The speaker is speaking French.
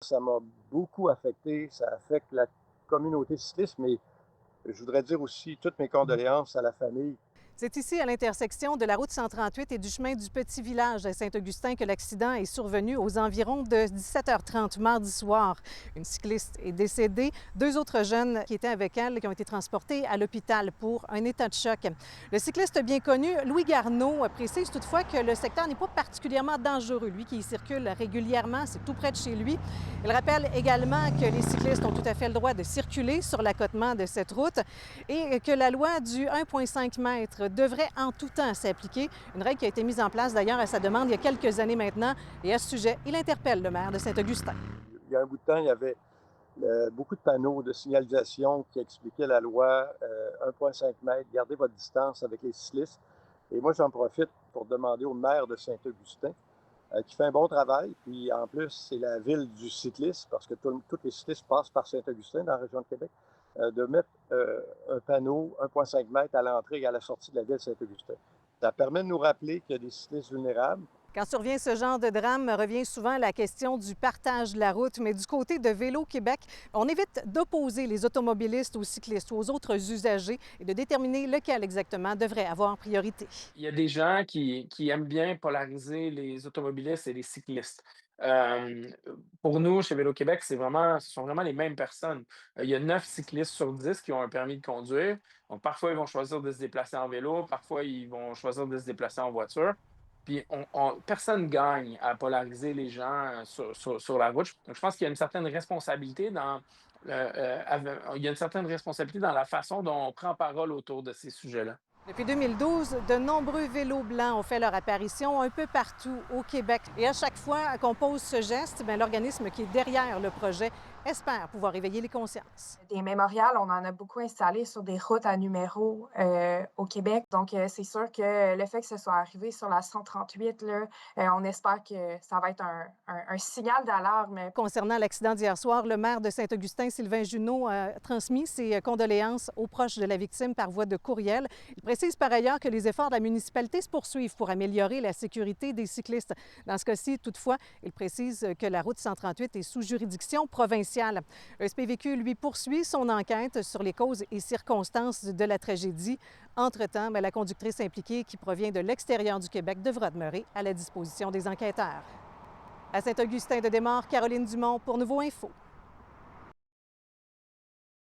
Ça m'a beaucoup affecté, ça affecte la communauté cycliste, mais je voudrais dire aussi toutes mes condoléances à la famille. C'est ici, à l'intersection de la route 138 et du chemin du Petit Village à Saint-Augustin, que l'accident est survenu aux environs de 17h30 mardi soir. Une cycliste est décédée. Deux autres jeunes qui étaient avec elle qui ont été transportés à l'hôpital pour un état de choc. Le cycliste bien connu, Louis Garneau, précise toutefois que le secteur n'est pas particulièrement dangereux. Lui qui y circule régulièrement, c'est tout près de chez lui. Il rappelle également que les cyclistes ont tout à fait le droit de circuler sur l'accotement de cette route et que la loi du 1,5 mètre devrait en tout temps s'appliquer. Une règle qui a été mise en place d'ailleurs à sa demande il y a quelques années maintenant. Et à ce sujet, il interpelle le maire de Saint-Augustin. Il y a un bout de temps, il y avait beaucoup de panneaux de signalisation qui expliquaient la loi 1,5 mètres, gardez votre distance avec les cyclistes. Et moi, j'en profite pour demander au maire de Saint-Augustin, qui fait un bon travail. Puis en plus, c'est la ville du cycliste, parce que tous les cyclistes passent par Saint-Augustin dans la région de Québec, de mettre un panneau 1,5 mètres à l'entrée et à la sortie de la ville de Saint-Augustin. Ça permet de nous rappeler qu'il y a des cyclistes vulnérables. Quand survient ce genre de drame, revient souvent la question du partage de la route. Mais du côté de Vélo Québec, on évite d'opposer les automobilistes aux cyclistes ou aux autres usagers et de déterminer lequel exactement devrait avoir priorité. Il y a des gens qui aiment bien polariser les automobilistes et les cyclistes. Hem, pour nous, chez Vélo-Québec, ce sont vraiment les mêmes personnes. Il y a 9 cyclistes sur 10 qui ont un permis de conduire. Donc parfois, ils vont choisir de se déplacer en vélo, parfois ils vont choisir de se déplacer en voiture. Puis personne gagne à polariser les gens, sur la route. Donc je pense qu'il y a une certaine responsabilité il y a une certaine responsabilité dans la façon dont on prend parole autour de ces sujets-là. Depuis 2012, de nombreux vélos blancs ont fait leur apparition un peu partout au Québec. Et à chaque fois qu'on pose ce geste, bien, l'organisme qui est derrière le projet espère pouvoir éveiller les consciences. Des mémorials, on en a beaucoup installés sur des routes à numéros au Québec. Donc, c'est sûr que le fait que ce soit arrivé sur la 138, là, on espère que ça va être un signal d'alarme. Concernant l'accident d'hier soir, le maire de Saint-Augustin, Sylvain Junot, a transmis ses condoléances aux proches de la victime par voie de courriel. Il précise par ailleurs que les efforts de la municipalité se poursuivent pour améliorer la sécurité des cyclistes. Dans ce cas-ci, toutefois, il précise que la route 138 est sous juridiction provinciale. Le SPVQ, lui, poursuit son enquête sur les causes et circonstances de la tragédie. Entre-temps, la conductrice impliquée, qui provient de l'extérieur du Québec, devra demeurer à la disposition des enquêteurs. À Saint-Augustin-de-Desmaures, Caroline Dumont pour Nouveau Info.